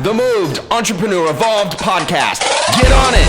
The Moved Entrepreneur Evolved podcast. Get on it.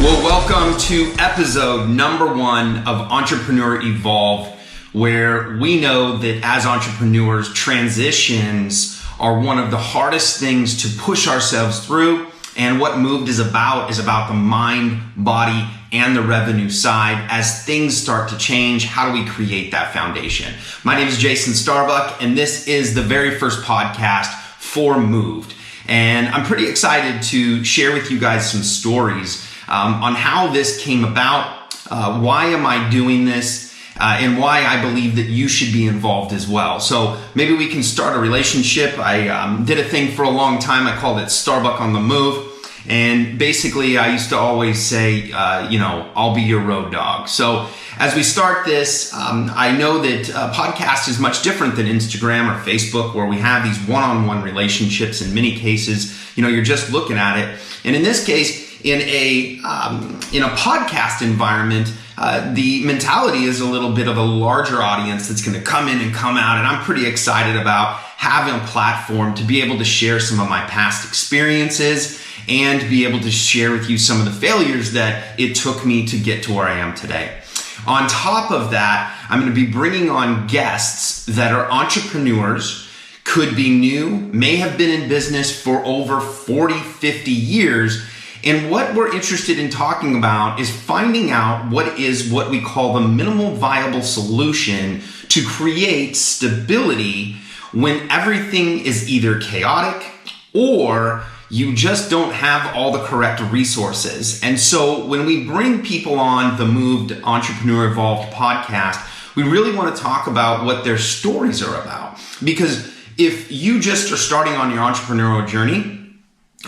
Well, welcome to episode number 1 of Entrepreneur Evolved, where we know that as entrepreneurs, transitions are one of the hardest things to push ourselves through. And what Moved is about the mind, body, and the revenue side. As things start to change, how do we create that foundation? My name is Jason Starbuck, and this is the very first podcast for Moved. And I'm pretty excited to share with you guys some stories on how this came about, why am I doing this, and why I believe that you should be involved as well. So maybe we can start a relationship. I did a thing for a long time. I called it Starbuck on the Move. And basically, I used to always say, I'll be your road dog. So as we start this, I know that podcast is much different than Instagram or Facebook, where we have these one-on-one relationships. In many cases, you're just looking at it. And in this case, in a podcast environment, the mentality is a little bit of a larger audience that's going to come in and come out. And I'm pretty excited about having a platform to be able to share some of my past experiences and be able to share with you some of the failures that it took me to get to where I am today. On top of that, I'm going to be bringing on guests that are entrepreneurs, could be new, may have been in business for over 40, 50 years. And what we're interested in talking about is finding out what we call the minimal viable solution to create stability when everything is either chaotic or you just don't have all the correct resources. And so when we bring people on the Moved Entrepreneur Evolved podcast, we really want to talk about what their stories are about. Because if you just are starting on your entrepreneurial journey,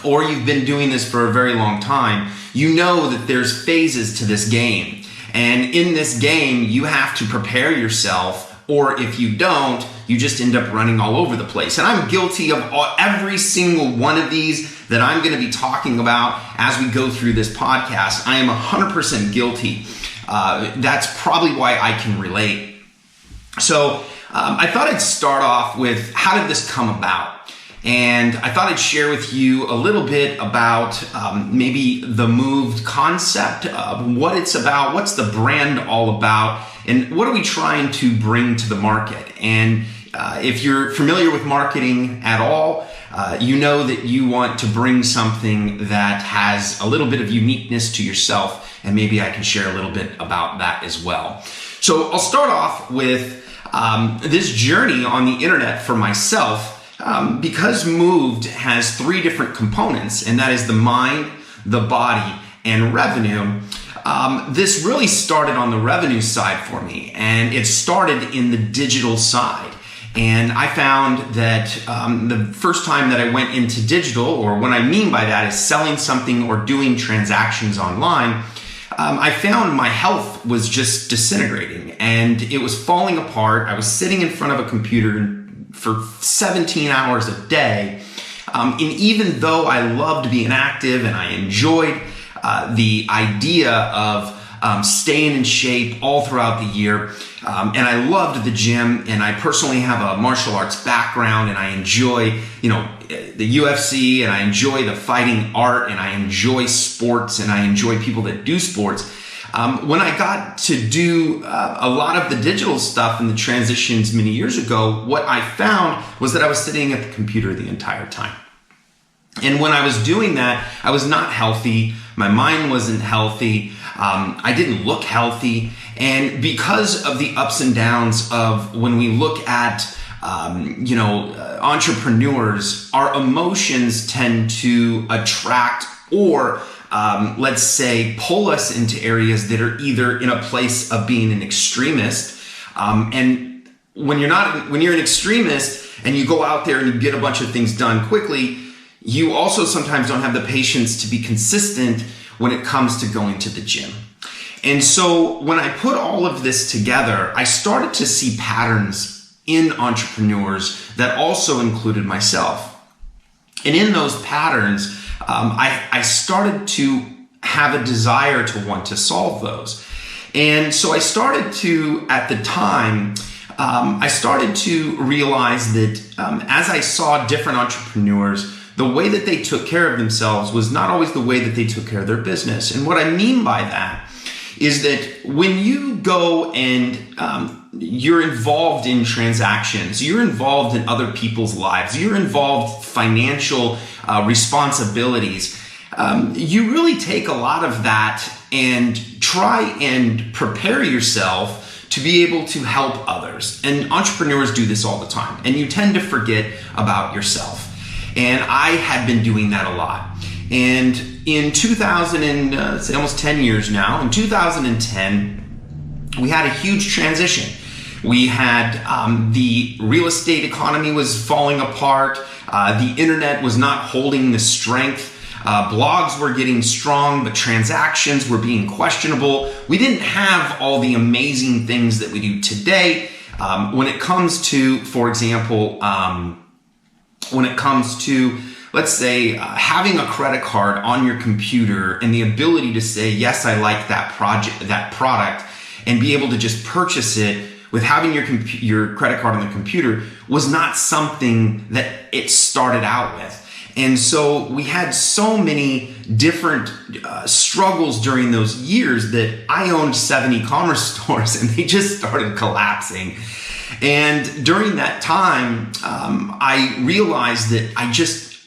or you've been doing this for a very long time, you know that there's phases to this game. And in this game, you have to prepare yourself, or if you don't, you just end up running all over the place. And I'm guilty of every single one of these that I'm going to be talking about as we go through this podcast. I am 100% guilty. That's probably why I can relate. So I thought I'd start off with, how did this come about? And I thought I'd share with you a little bit about maybe the Moved concept, what it's about, what's the brand all about, and what are we trying to bring to the market. And if you're familiar with marketing at all, you know that you want to bring something that has a little bit of uniqueness to yourself, and maybe I can share a little bit about that as well. So I'll start off with this journey on the internet for myself. Because Moved has 3 different components, and that is the mind, the body, and revenue. This really started on the revenue side for me, and it started in the digital side. And I found that the first time that I went into digital, or what I mean by that is selling something or doing transactions online, I found my health was just disintegrating and it was falling apart. I was sitting in front of a computer for 17 hours a day. And even though I loved being active and I enjoyed the idea of staying in shape all throughout the year, and I loved the gym, and I personally have a martial arts background, and I enjoy, the UFC, and I enjoy the fighting art, and I enjoy sports, and I enjoy people that do sports. When I got to do a lot of the digital stuff and the transitions many years ago, what I found was that I was sitting at the computer the entire time. And when I was doing that, I was not healthy. My mind wasn't healthy. I didn't look healthy. And because of the ups and downs of when we look at entrepreneurs, our emotions tend to attract or let's say pull us into areas that are either in a place of being an extremist. And when you're an extremist and you go out there and you get a bunch of things done quickly, you also sometimes don't have the patience to be consistent when it comes to going to the gym. And so when I put all of this together, I started to see patterns in entrepreneurs that also included myself. And in those patterns, I started to have a desire to want to solve those. And so I started to, at the time, I started to realize that as I saw different entrepreneurs, the way that they took care of themselves was not always the way that they took care of their business. And what I mean by that is that when you go and you're involved in transactions, you're involved in other people's lives, you're involved financial responsibilities, you really take a lot of that and try and prepare yourself to be able to help others. And entrepreneurs do this all the time. And you tend to forget about yourself. And I had been doing that a lot. And in 2000, and say almost 10 years now, in 2010, we had a huge transition. We had the real estate economy was falling apart. The internet was not holding the strength. Blogs were getting strong, but transactions were being questionable. We didn't have all the amazing things that we do today. When it comes to, for example, let's say having a credit card on your computer and the ability to say, yes, I like that product, and be able to just purchase it with having your credit card on the computer was not something that it started out with. And so we had so many different struggles during those years that I owned 7 e-commerce stores and they just started collapsing. And during that time, I realized that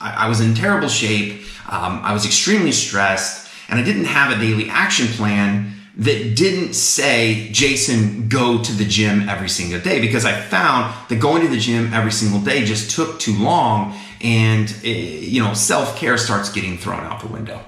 I was in terrible shape. I was extremely stressed, and I didn't have a daily action plan that didn't say, Jason, go to the gym every single day, because I found that going to the gym every single day just took too long, and self-care starts getting thrown out the window.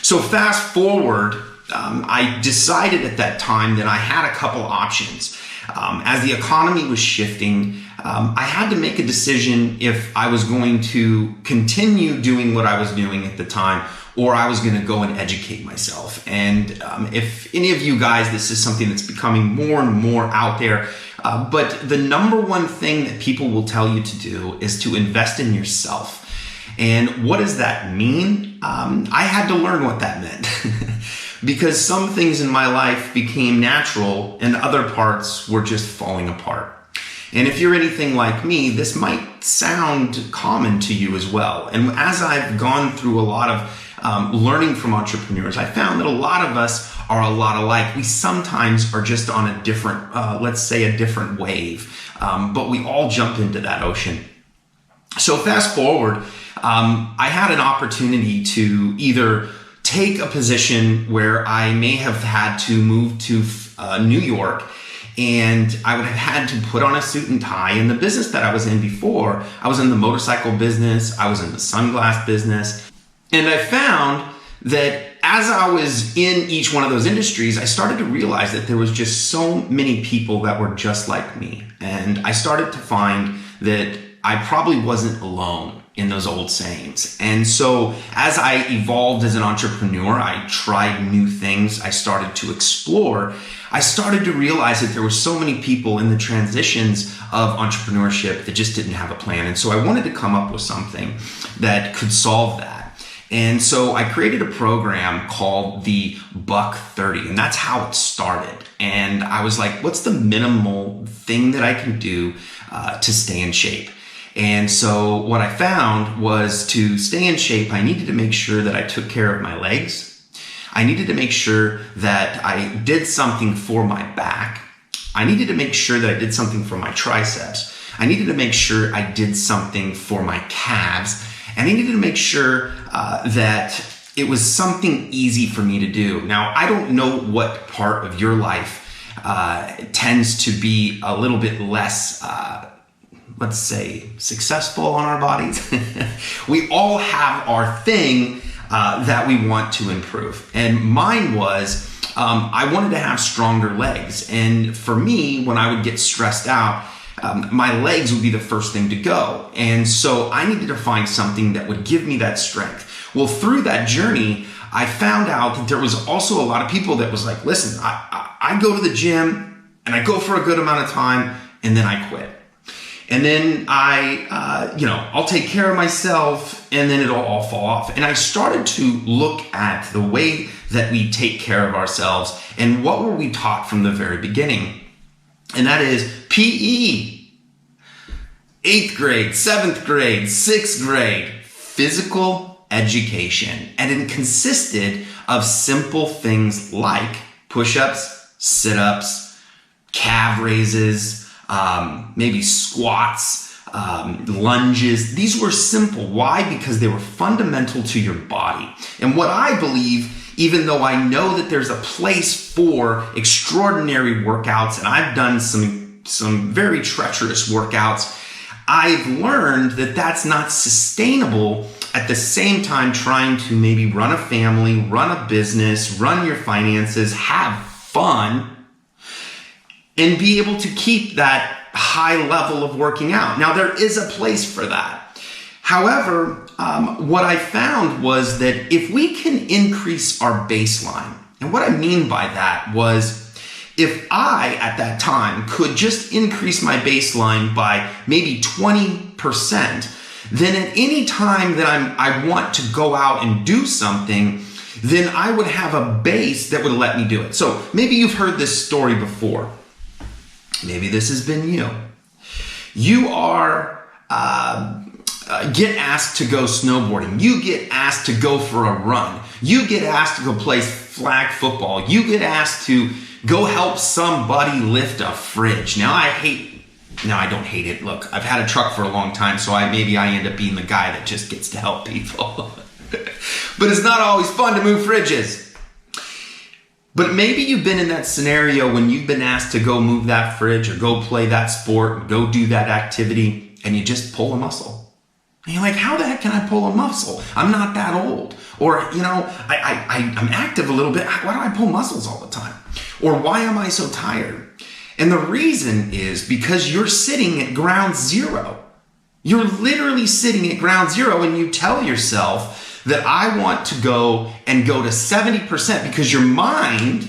So fast forward, I decided at that time that I had a couple options. As the economy was shifting, I had to make a decision if I was going to continue doing what I was doing at the time, or I was going to go and educate myself. And if any of you guys, this is something that's becoming more and more out there, but the number one thing that people will tell you to do is to invest in yourself. And what does that mean? I had to learn what that meant. Because some things in my life became natural and other parts were just falling apart. And if you're anything like me, this might sound common to you as well. And as I've gone through a lot of learning from entrepreneurs, I found that a lot of us are a lot alike. We sometimes are just on a different, let's say a different wave, but we all jump into that ocean. So fast forward, I had an opportunity to either take a position where I may have had to move to New York, and I would have had to put on a suit and tie. In the business that I was in before, I was in the motorcycle business, I was in the sunglass business, and I found that as I was in each one of those industries, I started to realize that there was just so many people that were just like me. And I started to find that I probably wasn't alone in those old sayings. And so as I evolved as an entrepreneur, I tried new things. I started to explore. I started to realize that there were so many people in the transitions of entrepreneurship that just didn't have a plan. And so I wanted to come up with something that could solve that. And so I created a program called the Buck 30, and that's how it started. And I was like, what's the minimal thing that I can do to stay in shape? And so what I found was, to stay in shape, I needed to make sure that I took care of my legs. I needed to make sure that I did something for my back. I needed to make sure that I did something for my triceps. I needed to make sure I did something for my calves. And I needed to make sure that it was something easy for me to do. Now, I don't know what part of your life tends to be a little bit less let's say, successful on our bodies. We all have our thing that we want to improve. And mine was, I wanted to have stronger legs. And for me, when I would get stressed out, my legs would be the first thing to go. And so I needed to find something that would give me that strength. Well, through that journey, I found out that there was also a lot of people that was like, listen, I go to the gym and I go for a good amount of time and then I quit. And then I'll take care of myself and then it'll all fall off. And I started to look at the way that we take care of ourselves and what were we taught from the very beginning. and that is PE. 8th grade, 7th grade, 6th grade, physical education. And it consisted of simple things like push-ups, sit-ups, calf raises, maybe squats, lunges. These were simple. Why? Because they were fundamental to your body. And what I believe, even though I know that there's a place for extraordinary workouts, and I've done some very treacherous workouts, I've learned that that's not sustainable at the same time trying to maybe run a family, run a business, run your finances, have fun, and be able to keep that high level of working out. Now, there is a place for that. However, what I found was that if we can increase our baseline, and what I mean by that was, if I, at that time, could just increase my baseline by maybe 20%, then at any time that I want to go out and do something, then I would have a base that would let me do it. So maybe you've heard this story before. Maybe this has been you. You are get asked to go snowboarding. You get asked to go for a run. You get asked to go play flag football. You get asked to go help somebody lift a fridge. Now, I don't hate it. Look, I've had a truck for a long time, so maybe I end up being the guy that just gets to help people. But it's not always fun to move fridges. But maybe you've been in that scenario when you've been asked to go move that fridge or go play that sport, go do that activity, and you just pull a muscle. And you're like, how the heck can I pull a muscle? I'm not that old. Or, I'm active a little bit. Why do I pull muscles all the time? Or why am I so tired? And the reason is because you're sitting at ground zero. You're literally sitting at ground zero, and you tell yourself that I want to go to 70% because your mind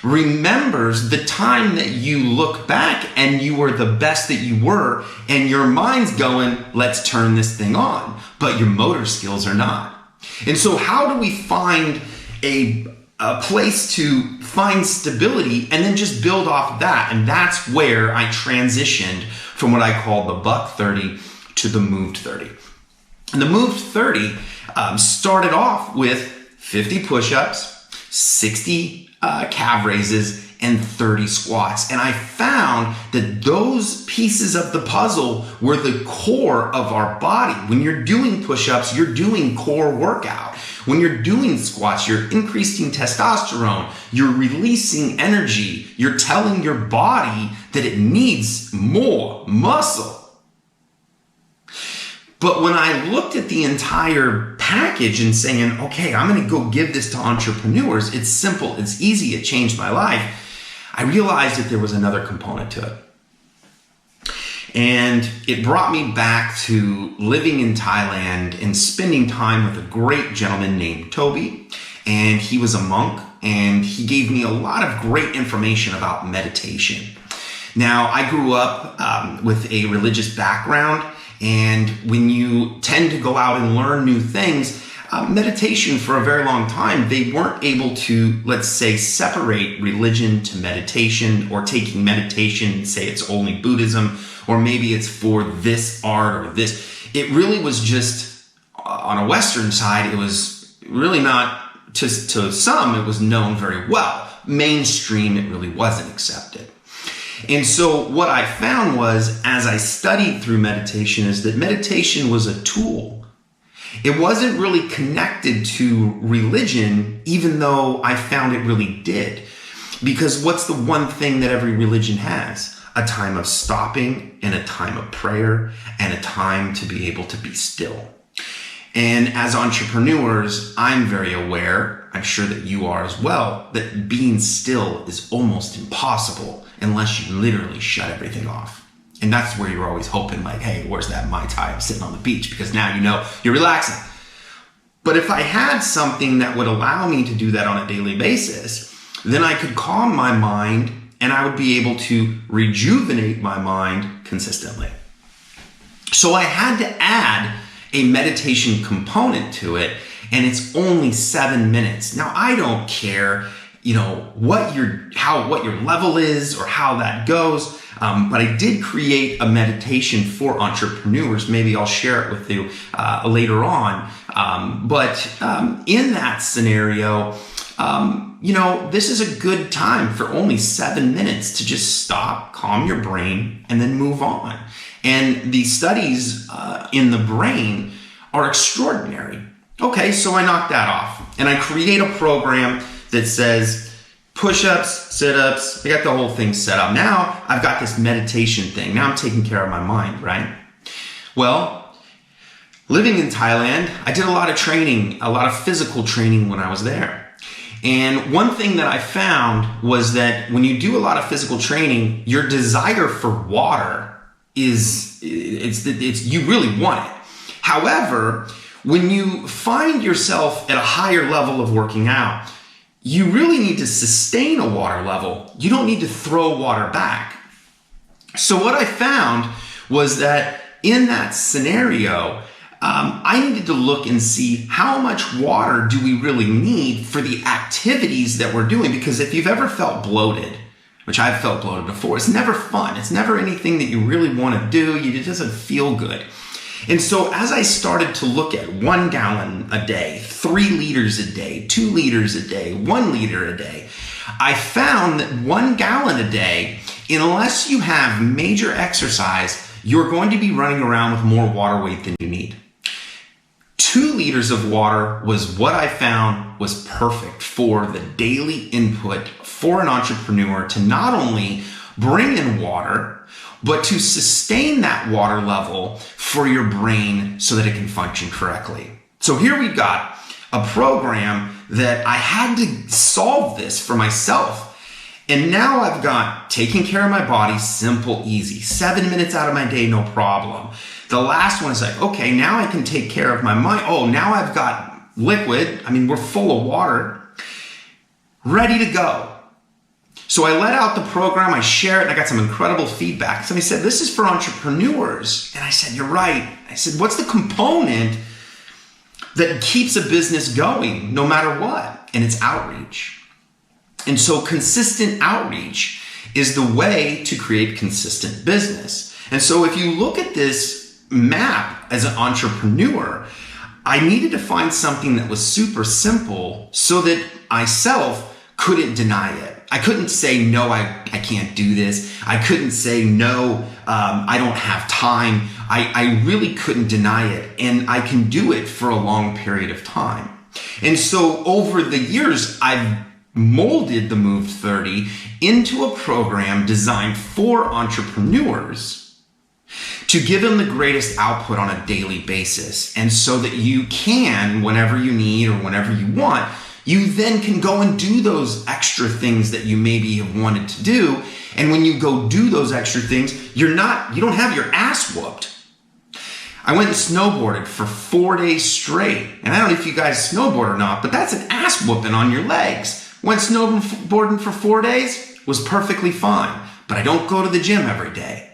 remembers the time that you look back and you were the best that you were, and your mind's going, let's turn this thing on, but your motor skills are not. And so how do we find a place to find stability and then just build off of that? And that's where I transitioned from what I call the buck 30 to the moved 30. And the moved 30 started off with 50 push-ups, 60 calf raises, and 30 squats. And I found that those pieces of the puzzle were the core of our body. When you're doing push-ups, you're doing core workout. When you're doing squats, you're increasing testosterone, you're releasing energy, you're telling your body that it needs more muscle. But when I looked at the entire package and saying, okay, I'm going to go give this to entrepreneurs, it's simple, it's easy, it changed my life, I realized that there was another component to it. And it brought me back to living in Thailand and spending time with a great gentleman named Toby. And he was a monk, and he gave me a lot of great information about meditation. Now, I grew up with a religious background, and when you tend to go out and learn new things, meditation for a very long time, they weren't able to, let's say, separate religion to meditation, or taking meditation and say it's only Buddhism, or maybe it's for this art or this. It really was just, on a Western side, it was really not, to some, it was known very well. Mainstream, it really wasn't accepted. And so what I found was, as I studied through meditation, is that meditation was a tool. It wasn't really connected to religion, even though I found it really did. Because what's the one thing that every religion has? A time of stopping, and a time of prayer, and a time to be able to be still. And as entrepreneurs, I'm very aware, I'm sure that you are as well, that being still is almost impossible unless you literally shut everything off. And that's where you're always hoping, like, hey, where's that Muay Thai? I'm sitting on the beach, because now you know you're relaxing. But if I had something that would allow me to do that on a daily basis, then I could calm my mind, and I would be able to rejuvenate my mind consistently. So I had to add a meditation component to it, and it's only 7 minutes. Now, I don't care what your level is or how that goes. But I did create a meditation for entrepreneurs. Maybe I'll share it with you later on. But in that scenario, this is a good time for only 7 minutes to just stop, calm your brain, and then move on. And the studies in the brain are extraordinary. Okay, so I knock that off and I create a program that says push-ups, sit-ups. I got the whole thing set up. Now I've got this meditation thing. Now I'm taking care of my mind, right? Well, living in Thailand, I did a lot of training, a lot of physical training when I was there. And one thing that I found was that when you do a lot of physical training, your desire for water it's you really want it. However, when you find yourself at a higher level of working out, you really need to sustain a water level. You don't need to throw water back. So what I found was that in that scenario, I needed to look and see how much water do we really need for the activities that we're doing. Because if you've ever felt bloated, which I've felt bloated before, it's never fun. It's never anything that you really want to do. It doesn't feel good. And so as I started to look at 1 gallon a day, 3 liters a day, 2 liters a day, 1 liter a day, I found that 1 gallon a day, unless you have major exercise, you're going to be running around with more water weight than you need. 2 liters of water was what I found was perfect for the daily input for an entrepreneur to not only bring in water, but to sustain that water level for your brain so that it can function correctly. So here we've got a program that I had to solve this for myself. And now I've got taking care of my body, simple, easy. 7 minutes out of my day, no problem. The last one is like, okay, now I can take care of my mind. Oh, now I've got liquid. We're full of water, ready to go. So I let out the program, I share it, and I got some incredible feedback. Somebody said, this is for entrepreneurs. And I said, you're right. I said, what's the component that keeps a business going no matter what? And it's outreach. And so consistent outreach is the way to create consistent business. And so if you look at this map as an entrepreneur, I needed to find something that was super simple so that myself couldn't deny it. I couldn't say, no, I can't do this. I couldn't say, no, I don't have time. I really couldn't deny it. And I can do it for a long period of time. And so over the years, I've molded the MOVD into a program designed for entrepreneurs to give them the greatest output on a daily basis. And so that you can, whenever you need or whenever you want, you then can go and do those extra things that you maybe have wanted to do. And when you go do those extra things, you don't have your ass whooped. I went and snowboarded for 4 days straight. And I don't know if you guys snowboard or not, but that's an ass whooping on your legs. Went snowboarding for 4 days, was perfectly fine. But I don't go to the gym every day.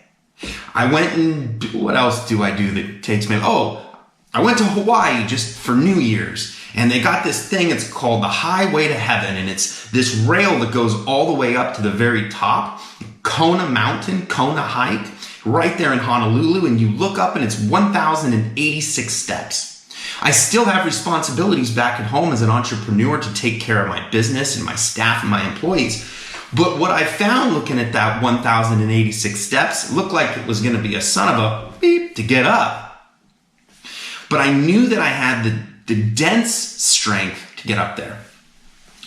I went and, what else do I do that takes me? I went to Hawaii just for New Year's. And they got this thing, it's called the Highway to Heaven. And it's this rail that goes all the way up to the very top. Kona Mountain, Kona hike, right there in Honolulu. And you look up and it's 1,086 steps. I still have responsibilities back at home as an entrepreneur to take care of my business and my staff and my employees. But what I found looking at that 1,086 steps, looked like it was going to be a son of a beep to get up. But I knew that I had the dense strength to get up there.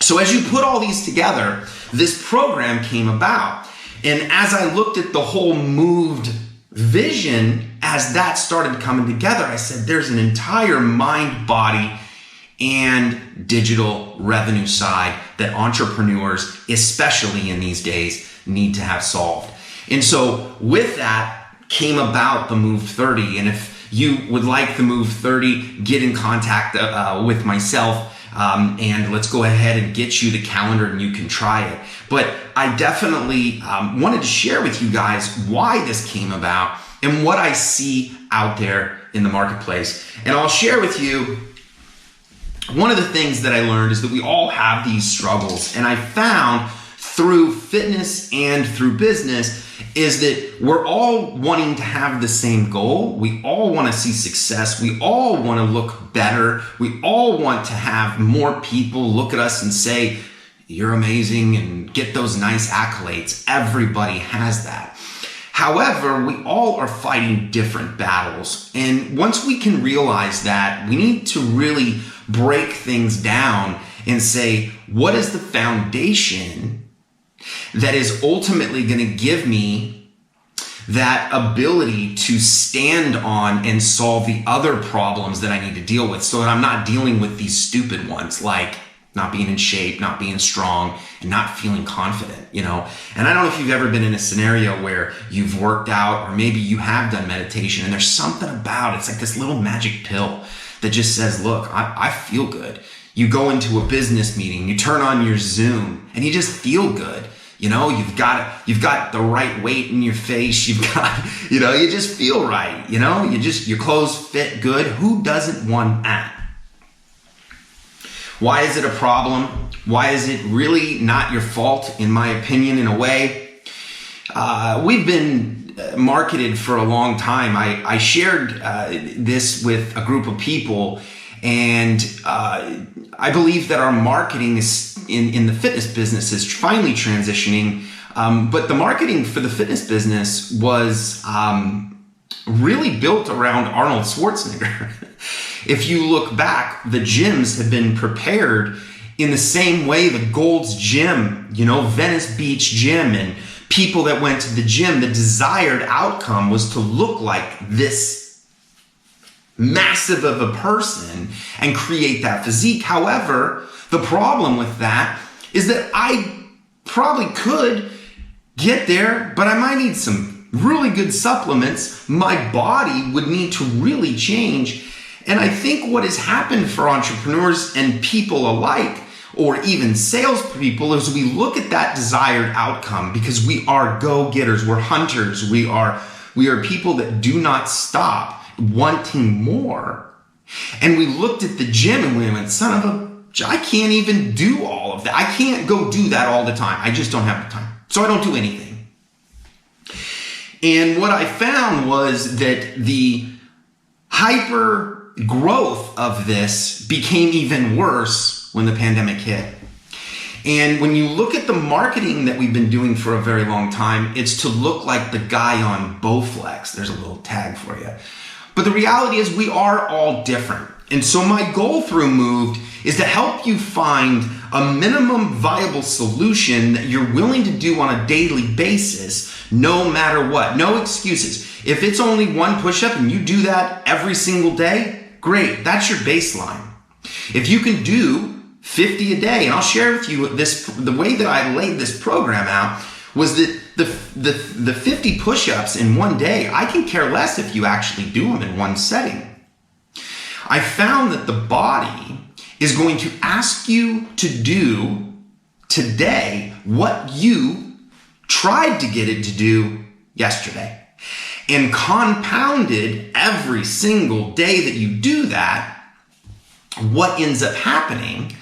So as you put all these together, this program came about. And as I looked at the whole MOVD vision, as that started coming together, I said, there's an entire mind, body, and digital revenue side that entrepreneurs, especially in these days, need to have solved. And so with that came about the MOVD. And if you would like the MOVD, get in contact with myself, and let's go ahead and get you the calendar and you can try it. But I definitely wanted to share with you guys why this came about and what I see out there in the marketplace. And I'll share with you one of the things that I learned is that we all have these struggles. And I found through fitness and through business is that we're all wanting to have the same goal. We all want to see success. We all want to look better. We all want to have more people look at us and say, you're amazing, and get those nice accolades. Everybody has that. However, we all are fighting different battles. And once we can realize that, we need to really break things down and say, what is the foundation that is ultimately going to give me that ability to stand on and solve the other problems that I need to deal with, so that I'm not dealing with these stupid ones like not being in shape, not being strong, and not feeling confident, you know? And I don't know if you've ever been in a scenario where you've worked out, or maybe you have done meditation, and there's something about it. It's like this little magic pill that just says, look, I feel good. You go into a business meeting, you turn on your Zoom, and you just feel good. You know, you've got the right weight in your face. You've got, you know, you just feel right. You know, your clothes fit good. Who doesn't want that? Why is it a problem? Why is it really not your fault, in my opinion, in a way? We've been marketed for a long time. I shared this with a group of people, and I believe that our marketing is in the fitness business is finally transitioning. But the marketing for the fitness business was really built around Arnold Schwarzenegger. If you look back, the gyms have been prepared in the same way the Gold's Gym, you know, Venice Beach Gym, and people that went to the gym, the desired outcome was to look like this massive of a person and create that physique. However, the problem with that is that I probably could get there, but I might need some really good supplements. My body would need to really change. And I think what has happened for entrepreneurs and people alike, or even salespeople, is we look at that desired outcome, because we are go-getters, we're hunters, we are people that do not stop wanting more. And we looked at the gym and we went, son of a, I can't even do all of that. I can't go do that all the time. I just don't have the time. So I don't do anything. And what I found was that the hyper growth of this became even worse when the pandemic hit. And when you look at the marketing that we've been doing for a very long time, it's to look like the guy on Bowflex. There's a little tag for you. But the reality is we are all different. And so my goal through Moved is to help you find a minimum viable solution that you're willing to do on a daily basis, no matter what. No excuses. If it's only one push-up and you do that every single day, great, that's your baseline. If you can do 50 a day, and I'll share with you the way that I laid this program out was that the 50 push-ups in one day, I can care less if you actually do them in one setting. I found that the body is going to ask you to do today what you tried to get it to do yesterday. And compounded every single day that you do that, what ends up happening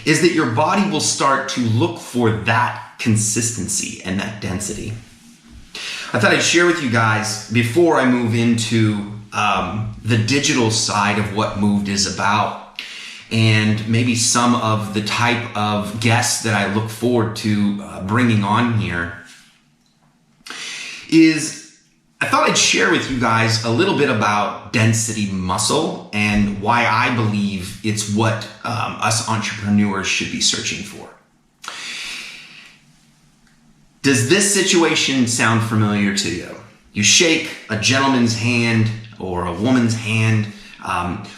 is that your body will start to look for that consistency and that density. I thought I'd share with you guys before I move into the digital side of what Moved is about, and maybe some of the type of guests that I look forward to bringing on here, is I thought I'd share with you guys a little bit about density muscle and why I believe it's what us entrepreneurs should be searching for. Does this situation sound familiar to you? You shake a gentleman's hand or a woman's hand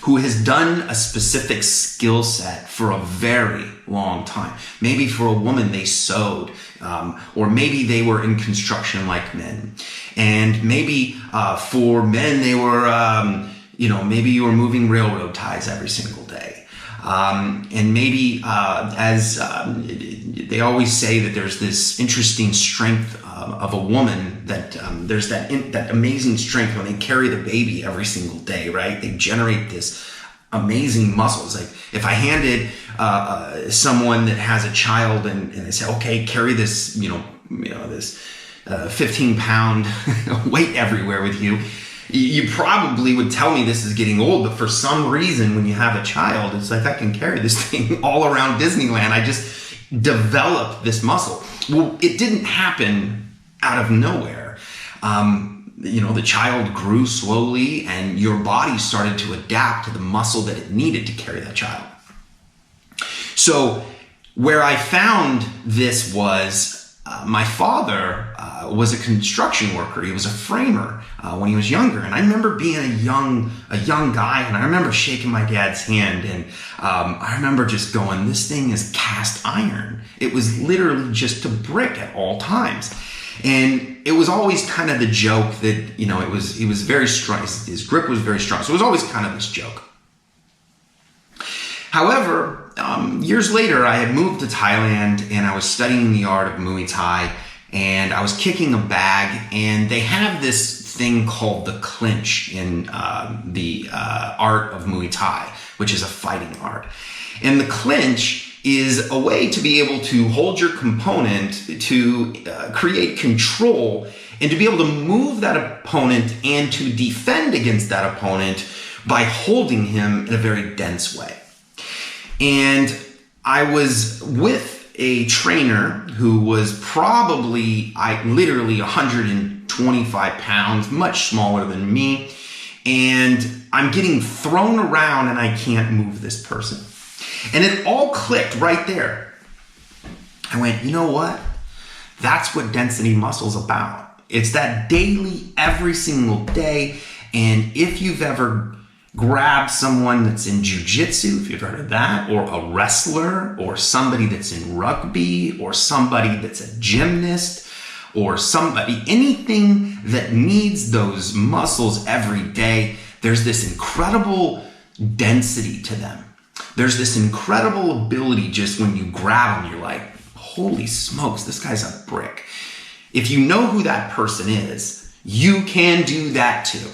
who has done a specific skill set for a very long time. Maybe for a woman, they sewed, or maybe they were in construction like men. And maybe for men, they were, maybe you were moving railroad ties every single day. And maybe as they always say that there's this interesting strength of a woman, that there's that amazing strength when they carry the baby every single day, right? They generate this amazing muscles. Like if I handed someone that has a child and they say, okay, carry this, this 15-pound weight everywhere with you, you probably would tell me this is getting old, but for some reason, when you have a child, it's like I can carry this thing all around Disneyland. I just developed this muscle. Well, it didn't happen out of nowhere. The child grew slowly and your body started to adapt to the muscle that it needed to carry that child. So where I found this was my father was a construction worker. He was a framer when he was younger. And I remember being a young guy, and I remember shaking my dad's hand, and I remember just going, this thing is cast iron. It was literally just a brick at all times. And it was always kind of the joke that, he was very strong. His grip was very strong. So it was always kind of this joke. However, years later, I had moved to Thailand and I was studying the art of Muay Thai, and I was kicking a bag, and they have this thing called the clinch in the art of Muay Thai, which is a fighting art. And the clinch is a way to be able to hold your component, to create control, and to be able to move that opponent and to defend against that opponent by holding him in a very dense way. And I was with a trainer who was probably literally 125 pounds, much smaller than me. And I'm getting thrown around and I can't move this person. And it all clicked right there. I went, you know what? That's what density muscle's about. It's that daily, every single day. And if you've ever grab someone that's in jiu-jitsu, if you've heard of that, or a wrestler, or somebody that's in rugby, or somebody that's a gymnast, or anything that needs those muscles every day, there's this incredible density to them. There's this incredible ability just when you grab them, you're like, holy smokes, this guy's a brick. If you know who that person is, you can do that too.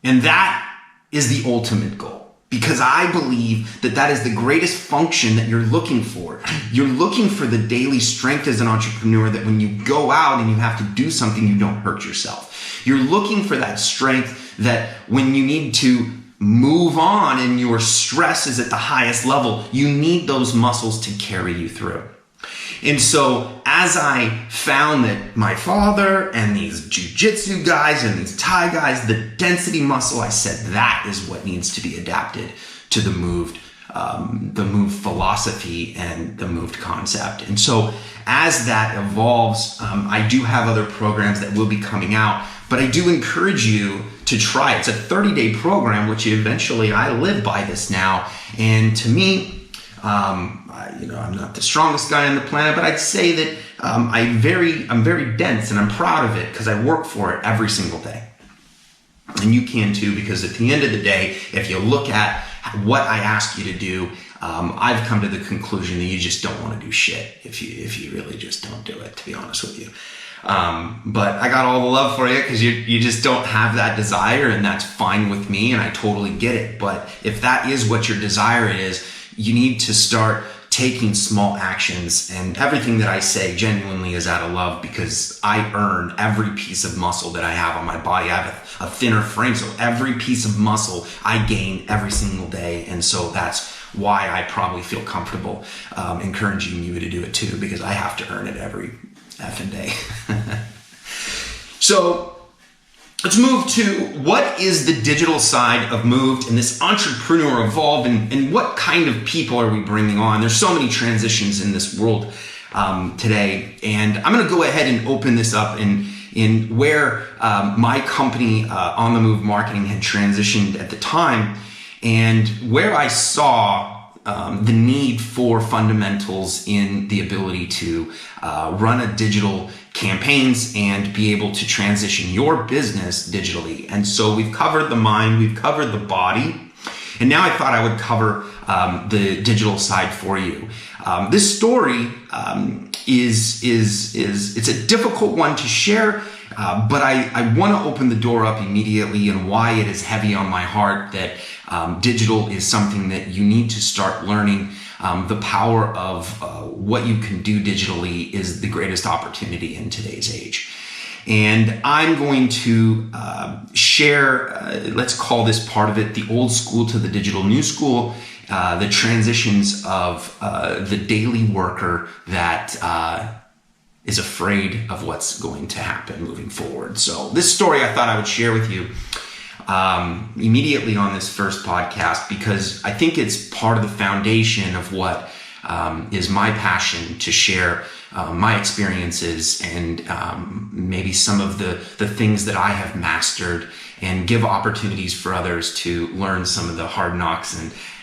And that is the ultimate goal, because I believe that is the greatest function that you're looking for. You're looking for the daily strength as an entrepreneur, that when you go out and you have to do something, you don't hurt yourself. You're looking for that strength that when you need to move on and your stress is at the highest level, you need those muscles to carry you through. And so as I found that my father and these jiu-jitsu guys and these Thai guys, the density muscle, I said, that is what needs to be adapted to the moved philosophy and the moved concept. And so as that evolves, I do have other programs that will be coming out, but I do encourage you to try it. It's a 30-day program, which eventually I live by this now. And to me, I'm not the strongest guy on the planet, but I'd say that I'm very dense, and I'm proud of it because I work for it every single day. And you can too, because at the end of the day, if you look at what I ask you to do, I've come to the conclusion that you just don't want to do shit if you really just don't do it, to be honest with you. But I got all the love for you because you just don't have that desire, and that's fine with me, and I totally get it. But if that is what your desire is, you need to start taking small actions, and everything that I say genuinely is out of love, because I earn every piece of muscle that I have on my body. I have a thinner frame, so every piece of muscle I gain every single day. And so that's why I probably feel comfortable encouraging you to do it too, because I have to earn it every effing day. So let's move to what is the digital side of Moved and this Entrepreneur Evolve, and what kind of people are we bringing on? There's so many transitions in this world today, and I'm going to go ahead and open this up in where my company, On the Move Marketing, had transitioned at the time, and where I saw the need for fundamentals in the ability to run a digital campaigns and be able to transition your business digitally. And so we've covered the mind, we've covered the body, and now I thought I would cover the digital side for you. This story it's a difficult one to share, But I want to open the door up immediately and why it is heavy on my heart that digital is something that you need to start learning. The power of what you can do digitally is the greatest opportunity in today's age. And I'm going to share, let's call this part of it, the old school to the digital new school, the transitions of the daily worker that is afraid of what's going to happen moving forward. So this story I thought I would share with you immediately on this first podcast, because I think it's part of the foundation of what is my passion to share my experiences and maybe some of the things that I have mastered, and give opportunities for others to learn some of the hard knocks.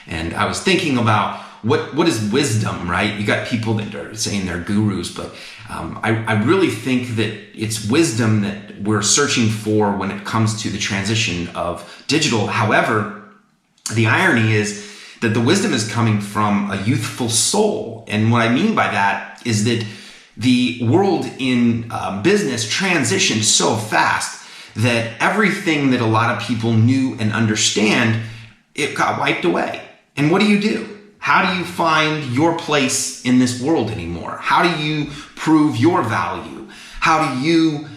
And I was thinking about what is wisdom, right? You got people that are saying they're gurus, but I really think that it's wisdom that we're searching for when it comes to the transition of digital. However, the irony is that the wisdom is coming from a youthful soul. And what I mean by that is that the world in business transitioned so fast that everything that a lot of people knew and understand, it got wiped away. And what do? How do you find your place in this world anymore? How do you prove your value? How do you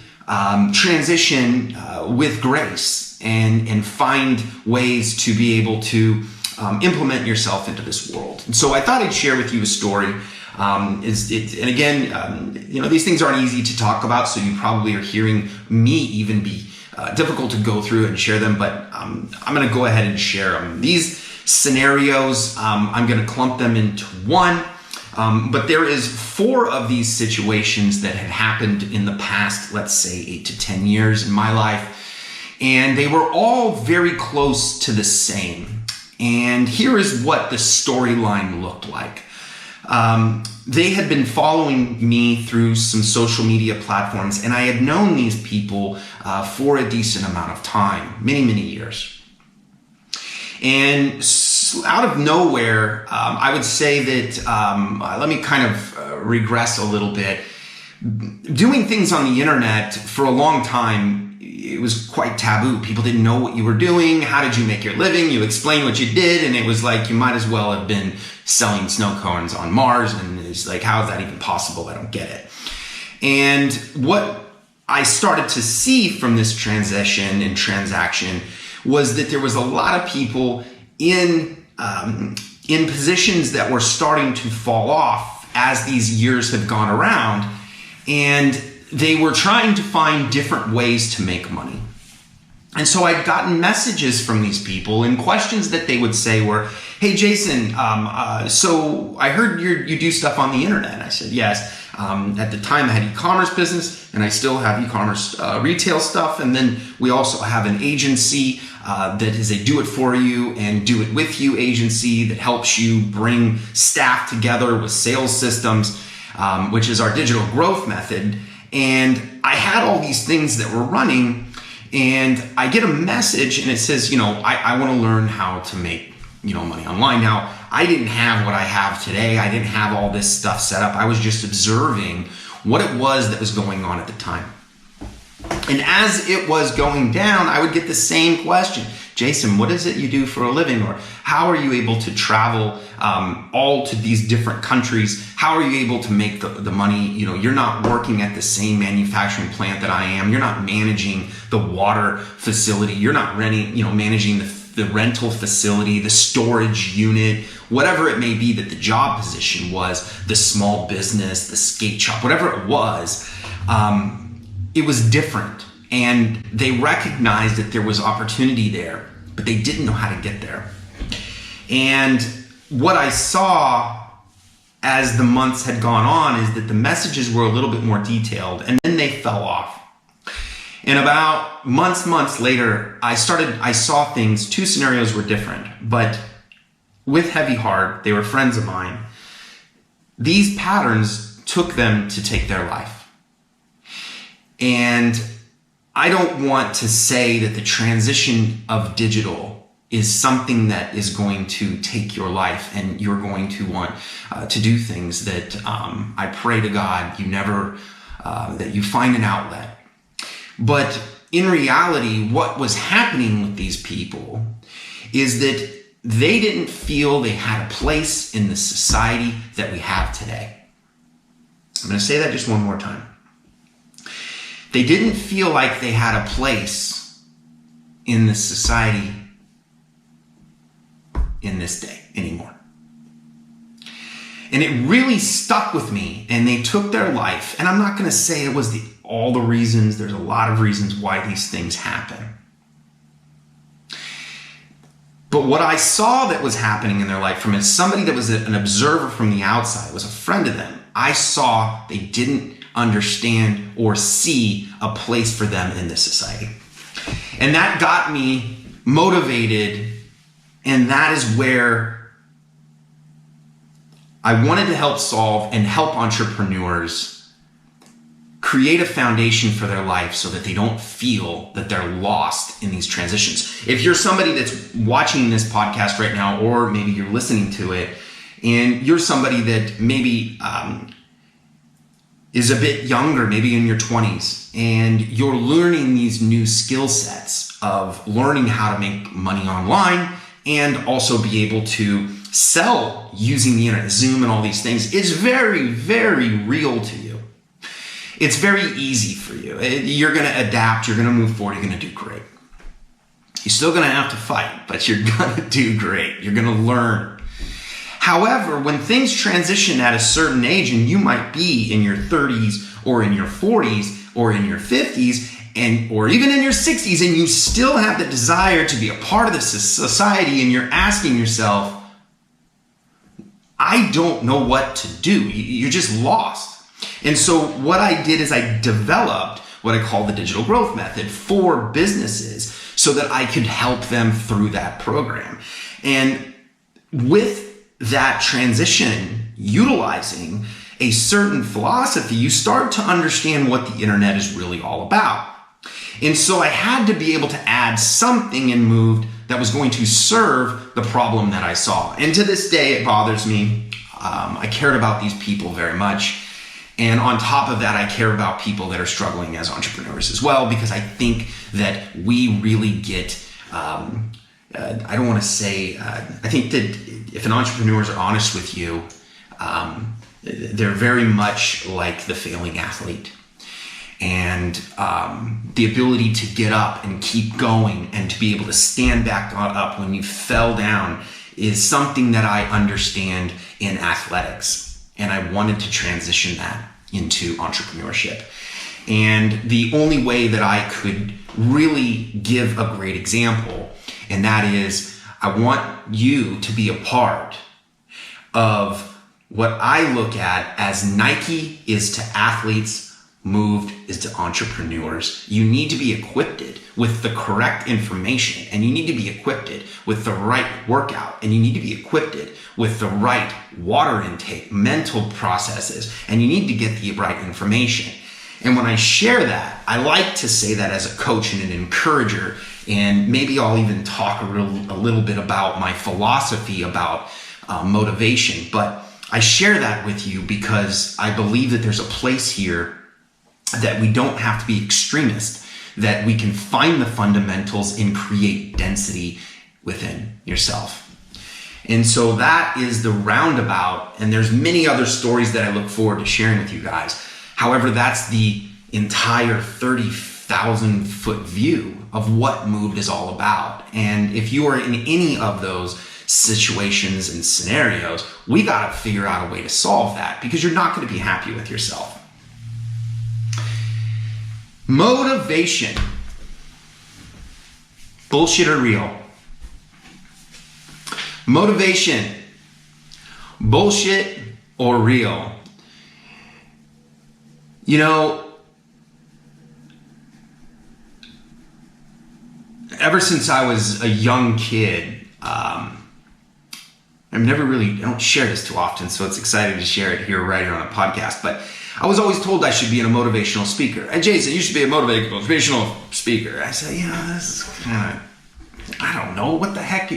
transition with grace and find ways to be able to implement yourself into this world? And so I thought I'd share with you a story. And again, these things aren't easy to talk about, so you probably are hearing me even be difficult to go through and share them, but I'm going to go ahead and share them. These scenarios, I'm going to clump them into one, but there is 4 of these situations that had happened in the past, let's say 8 to 10 years in my life, and they were all very close to the same. And here is what the storyline looked like. They had been following me through some social media platforms, and I had known these people for a decent amount of time, many, many years. And out of nowhere, I would say that, let me kind of regress a little bit. Doing things on the internet for a long time, it was quite taboo. People didn't know what you were doing. How did you make your living? You explained what you did, and it was like you might as well have been selling snow cones on Mars. And it's like, how is that even possible? I don't get it. And what I started to see from this transition and transaction was that there was a lot of people in positions that were starting to fall off as these years have gone around, and they were trying to find different ways to make money. And so I'd gotten messages from these people, and questions that they would say were, "Hey, Jason, so I heard you do stuff on the internet." And I said, "Yes." At the time, I had e-commerce business, and I still have e-commerce retail stuff. And then we also have an agency that is a do-it-for-you and do-it-with-you agency that helps you bring staff together with sales systems, which is our digital growth method. And I had all these things that were running, and I get a message, and it says, I want to learn how to make money online. Now, I didn't have what I have today. I didn't have all this stuff set up. I was just observing what it was that was going on at the time. And as it was going down, I would get the same question. "Jason, what is it you do for a living?" Or, "How are you able to travel all to these different countries? How are you able to make the money? You're not working at the same manufacturing plant that I am. You're not managing the water facility. You're not managing the rental facility, the storage unit, whatever it may be that the job position was, the small business, the skate shop, whatever it was different. And they recognized that there was opportunity there, but they didn't know how to get there. And what I saw as the months had gone on is that the messages were a little bit more detailed, and then they fell off. And about months later, I saw things. 2 scenarios were different, but with heavy heart, they were friends of mine. These patterns took them to take their life. And I don't want to say that the transition of digital is something that is going to take your life and you're going to want to do things that I pray to God you never, that you find an outlet. But in reality, what was happening with these people is that they didn't feel they had a place in the society that we have today. I'm going to say that just one more time. They didn't feel like they had a place in the society in this day anymore. And it really stuck with me, and they took their life. And I'm not going to say it was all the reasons. There's a lot of reasons why these things happen. But what I saw that was happening in their life from somebody that was an observer from the outside, was a friend of them, I saw they didn't understand or see a place for them in this society. And that got me motivated, and that is where I wanted to help solve and help entrepreneurs create a foundation for their life so that they don't feel that they're lost in these transitions. If you're somebody that's watching this podcast right now, or maybe you're listening to it, and you're somebody that maybe is a bit younger, maybe in your 20s, and you're learning these new skill sets of learning how to make money online and also be able to sell using the internet, Zoom and all these things, it's very, very real to you. It's very easy for you. You're going to adapt. You're going to move forward. You're going to do great. You're still going to have to fight, but you're going to do great. You're going to learn. However, when things transition at a certain age, and you might be in your 30s or in your 40s or in your 50s or even in your 60s, and you still have the desire to be a part of this society, and you're asking yourself, I don't know what to do. You're just lost. And so what I did is I developed what I call the digital growth method for businesses so that I could help them through that program. And with that transition, utilizing a certain philosophy, you start to understand what the internet is really all about. And so I had to be able to add something in MOVD that was going to serve the problem that I saw. And to this day, it bothers me. I cared about these people very much. And on top of that, I care about people that are struggling as entrepreneurs as well, because I think that we really get, I don't want to say, I think that if an entrepreneurs are honest with you, they're very much like the failing athlete. And the ability to get up and keep going and to be able to stand back up when you fell down is something that I understand in athletics. And I wanted to transition that into entrepreneurship. And the only way that I could really give a great example, and that is, I want you to be a part of what I look at as Nike is to athletes, MOVD is to entrepreneurs. You need to be equipped with the correct information, and you need to be equipped with the right workout, and you need to be equipped with the right water intake, mental processes, and you need to get the right information. And when I share that, I like to say that as a coach and an encourager, and maybe I'll even talk a little bit about my philosophy about motivation. But I share that with you because I believe that there's a place here that we don't have to be extremists, that we can find the fundamentals and create density within yourself. And so that is the roundabout, and there's many other stories that I look forward to sharing with you guys. However, that's the entire 30,000 foot view of what MOVD is all about. And if you are in any of those situations and scenarios, we got to figure out a way to solve that, because you're not going to be happy with yourself. Motivation. Bullshit or real? Motivation. Bullshit or real? You know, ever since I was a young kid, I don't share this too often, so it's exciting to share it here right here on a podcast, but I was always told I should be a motivational speaker. And Jason, you should be a motivational speaker. I said, this is kind of, I don't know, what the heck?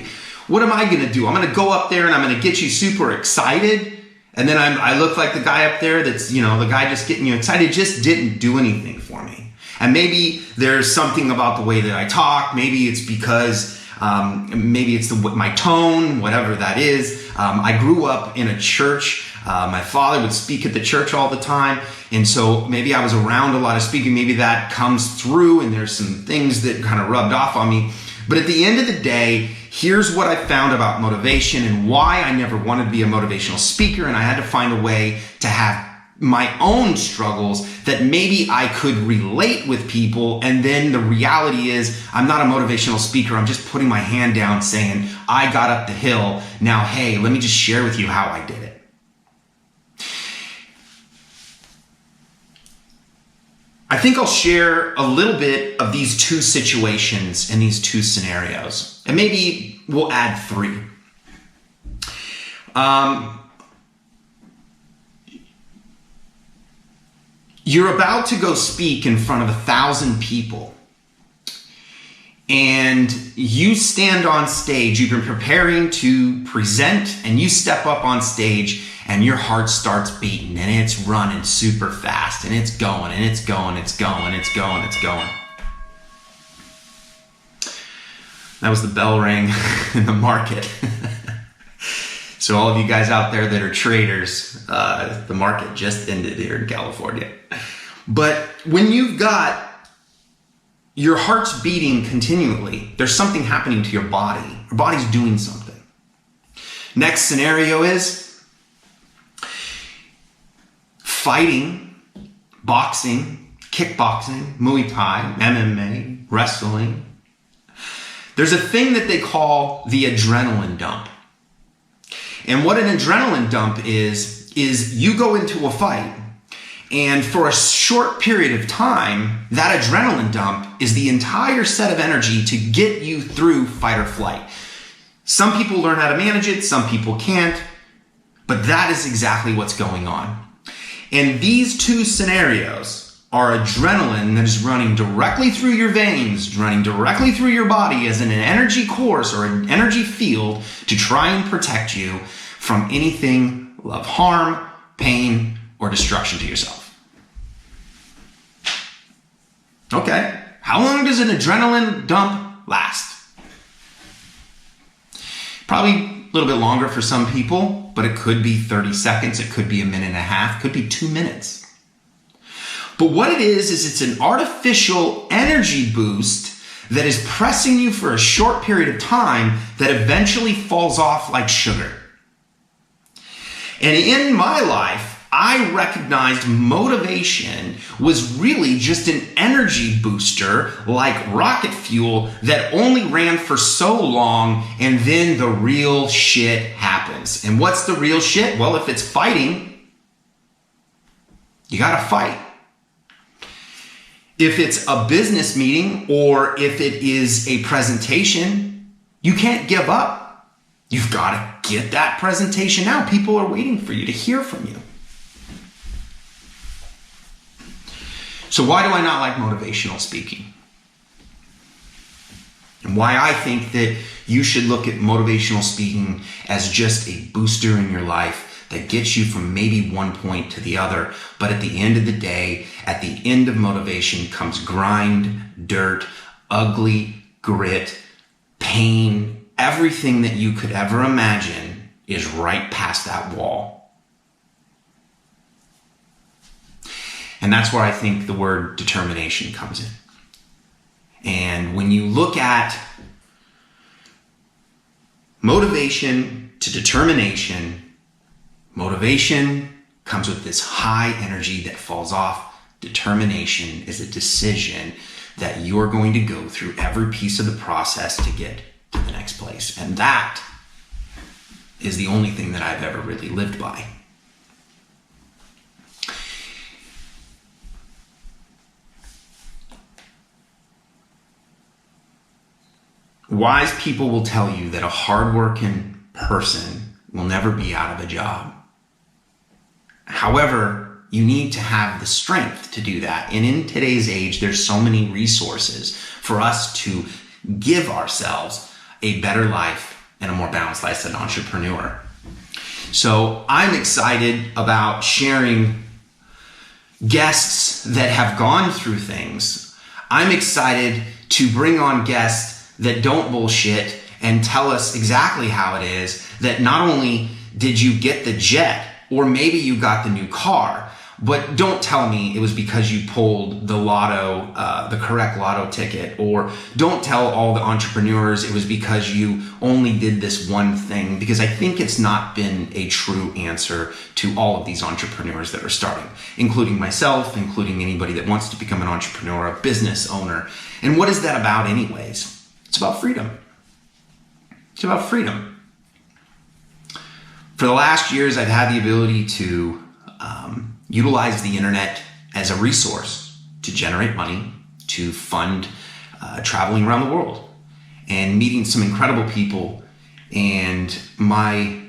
What am I going to do? I'm going to go up there and I'm going to get you super excited. And then I look like the guy up there that's, the guy just getting you excited. It just didn't do anything for me. And maybe there's something about the way that I talk. Maybe it's because, maybe it's my tone, whatever that is. I grew up in a church. My father would speak at the church all the time. And so maybe I was around a lot of speaking. Maybe that comes through and there's some things that kind of rubbed off on me. But at the end of the day, here's what I found about motivation and why I never wanted to be a motivational speaker. And I had to find a way to have my own struggles that maybe I could relate with people. And then the reality is I'm not a motivational speaker. I'm just putting my hand down saying, I got up the hill. Now, hey, let me just share with you how I did it. I think I'll share a little bit of these two situations and these two scenarios. And maybe we'll add three. You're about to go speak in front of 1,000 people. And you stand on stage, you've been preparing to present, and you step up on stage and your heart starts beating and it's running super fast and it's going and it's going, it's going, it's going, it's going. That was the bell ring in the market. So all of you guys out there that are traders, the market just ended here in California. But when you've got your heart's beating continually, there's something happening to your body. Your body's doing something. Next scenario is fighting, boxing, kickboxing, Muay Thai, MMA, wrestling. There's a thing that they call the adrenaline dump. And what an adrenaline dump is you go into a fight, and for a short period of time, that adrenaline dump is the entire set of energy to get you through fight or flight. Some people learn how to manage it, some people can't, but that is exactly what's going on. And these two scenarios are adrenaline that is running directly through your veins, running directly through your body as in an energy course or an energy field to try and protect you from anything of harm, pain, or destruction to yourself. Okay, how long does an adrenaline dump last? Probably a little bit longer for some people, but it could be 30 seconds, it could be a minute and a half, it could be 2 minutes. But what it is it's an artificial energy boost that is pressing you for a short period of time that eventually falls off like sugar. And in my life, I recognized motivation was really just an energy booster like rocket fuel that only ran for so long, and then the real shit happens. And what's the real shit? Well, if it's fighting, you gotta fight. If it's a business meeting or if it is a presentation, you can't give up. You've gotta get that presentation out. People are waiting for you to hear from you. So why do I not like motivational speaking? And why I think that you should look at motivational speaking as just a booster in your life that gets you from maybe one point to the other. But at the end of the day, at the end of motivation comes grind, dirt, ugly, grit, pain, everything that you could ever imagine is right past that wall. And that's where I think the word determination comes in. And when you look at motivation to determination, motivation comes with this high energy that falls off. Determination is a decision that you're going to go through every piece of the process to get to the next place. And that is the only thing that I've ever really lived by. Wise people will tell you that a hardworking person will never be out of a job. However, you need to have the strength to do that. And in today's age, there's so many resources for us to give ourselves a better life and a more balanced life as an entrepreneur. So I'm excited about sharing guests that have gone through things I'm excited to bring on guests that don't bullshit and tell us exactly how it is that not only did you get the jet, or maybe you got the new car, but don't tell me it was because you pulled the lotto, the correct lotto ticket, or don't tell all the entrepreneurs it was because you only did this one thing, because I think it's not been a true answer to all of these entrepreneurs that are starting, including myself, including anybody that wants to become an entrepreneur, a business owner. And what is that about anyways? It's about freedom. It's about freedom. For the last years, I've had the ability to utilize the internet as a resource to generate money, to fund traveling around the world and meeting some incredible people. And my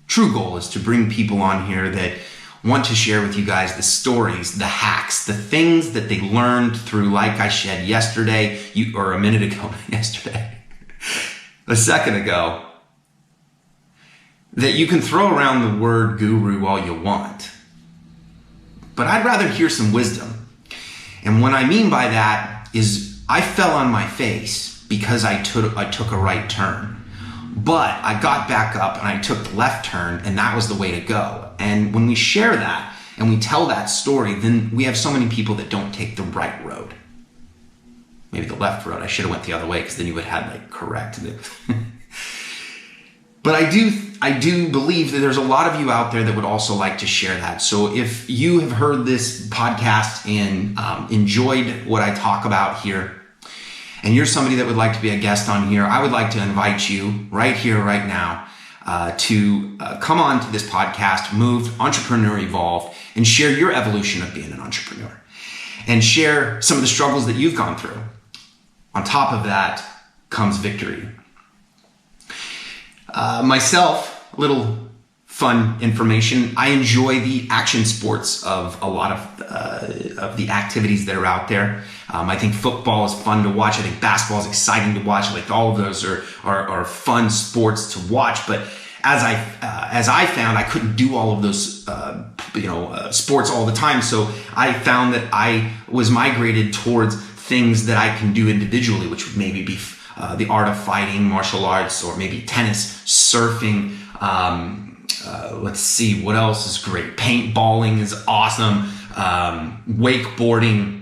true goal is to bring people on here that want to share with you guys the stories, the hacks, the things that they learned through, like I shared yesterday, or a minute ago, yesterday, a second ago, that you can throw around the word guru all you want. But I'd rather hear some wisdom. And what I mean by that is I fell on my face because I took a right turn. But I got back up and I took the left turn, and that was the way to go. And when we share that and we tell that story, then we have so many people that don't take the right road. Maybe the left road. I should have went the other way, because then you would have like corrected it. But I do believe that there's a lot of you out there that would also like to share that. So if you have heard this podcast and enjoyed what I talk about here, and you're somebody that would like to be a guest on here, I would like to invite you right here, right now, to come on to this podcast, Moved, Entrepreneur, Evolved, and share your evolution of being an entrepreneur, and share some of the struggles that you've gone through. On top of that comes victory. Myself, a little fun information. I enjoy the action sports of a lot of the activities that are out there. I think football is fun to watch. I think basketball is exciting to watch. Like, all of those are fun sports to watch. But as I found, I couldn't do all of those sports all the time. So I found that I was migrated towards things that I can do individually, which would maybe be the art of fighting, martial arts, or maybe tennis, surfing. Let's see, what else is great? Paintballing is awesome. Wakeboarding.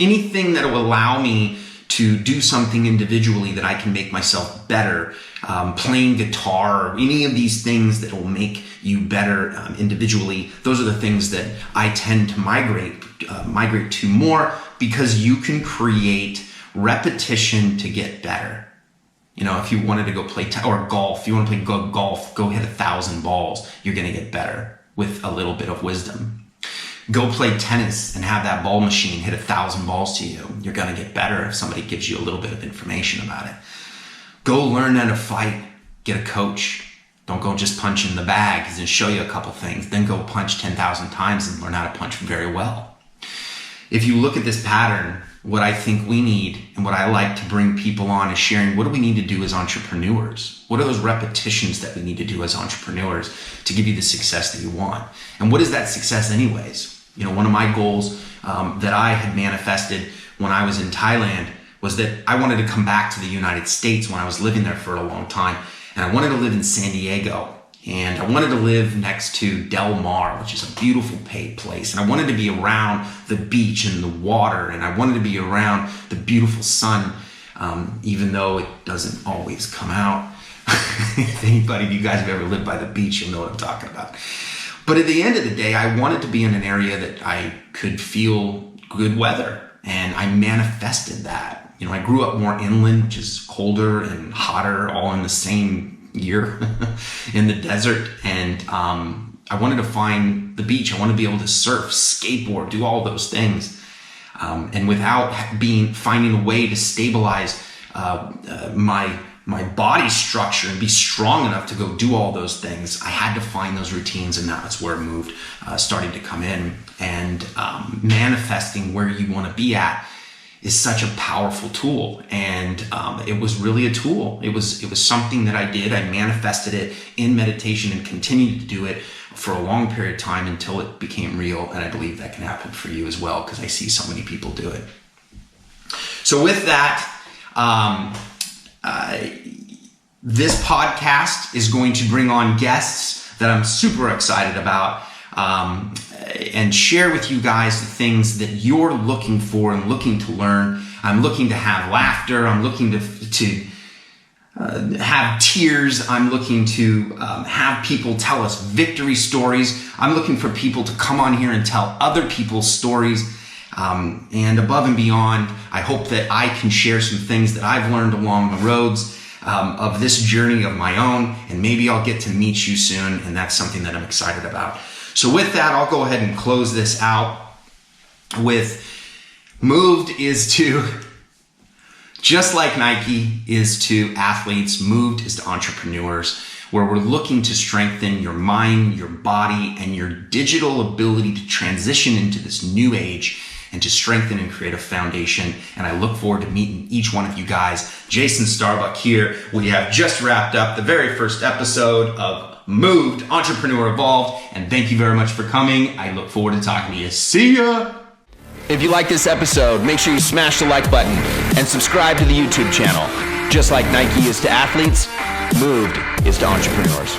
Anything that will allow me to do something individually that I can make myself better. Playing guitar, any of these things that will make you better individually. Those are the things that I tend to migrate to more, because you can create repetition to get better. You know, if you wanted to go play or golf, if you want to play golf, go hit 1,000 balls. You're going to get better with a little bit of wisdom. Go play tennis and have that ball machine hit 1,000 balls to you. You're going to get better if somebody gives you a little bit of information about it. Go learn how to fight. Get a coach. Don't go just punch in the bag and show you a couple things. Then go punch 10,000 times and learn how to punch very well. If you look at this pattern, what I think we need and what I like to bring people on is sharing, what do we need to do as entrepreneurs? What are those repetitions that we need to do as entrepreneurs to give you the success that you want? And what is that success anyways? You know, one of my goals that I had manifested when I was in Thailand was that I wanted to come back to the United States when I was living there for a long time. And I wanted to live in San Diego. And I wanted to live next to Del Mar, which is a beautiful place. And I wanted to be around the beach and the water. And I wanted to be around the beautiful sun, even though it doesn't always come out. If anybody of you guys have ever lived by the beach, you'll know what I'm talking about. But at the end of the day, I wanted to be in an area that I could feel good weather. And I manifested that. You know, I grew up more inland, which is colder and hotter, all in the same year in the desert. And I wanted to find the beach. I wanted to be able to surf, skateboard, do all those things. And without finding a way to stabilize my body structure and be strong enough to go do all those things, I had to find those routines, and that's where Moved started to come in. And manifesting where you want to be at is such a powerful tool. And it was really a tool. It was something that I did. I manifested it in meditation and continued to do it for a long period of time until it became real. And I believe that can happen for you as well, because I see so many people do it. So with that, this podcast is going to bring on guests that I'm super excited about, and share with you guys the things that you're looking for and looking to learn. I'm looking to have laughter. I'm looking to have tears. I'm looking to have people tell us victory stories. I'm looking for people to come on here and tell other people's stories. And above and beyond, I hope that I can share some things that I've learned along the roads of this journey of my own, and maybe I'll get to meet you soon, and that's something that I'm excited about. So with that, I'll go ahead and close this out with MOVD is to, just like Nike is to athletes, MOVD is to entrepreneurs, where we're looking to strengthen your mind, your body, and your digital ability to transition into this new age and to strengthen and create a foundation. And I look forward to meeting each one of you guys. Jason Starbuck here. We have just wrapped up the very first episode of MOVD, Entrepreneur Evolved. And thank you very much for coming. I look forward to talking to you. See ya! If you like this episode, make sure you smash the like button and subscribe to the YouTube channel. Just like Nike is to athletes, MOVD is to entrepreneurs.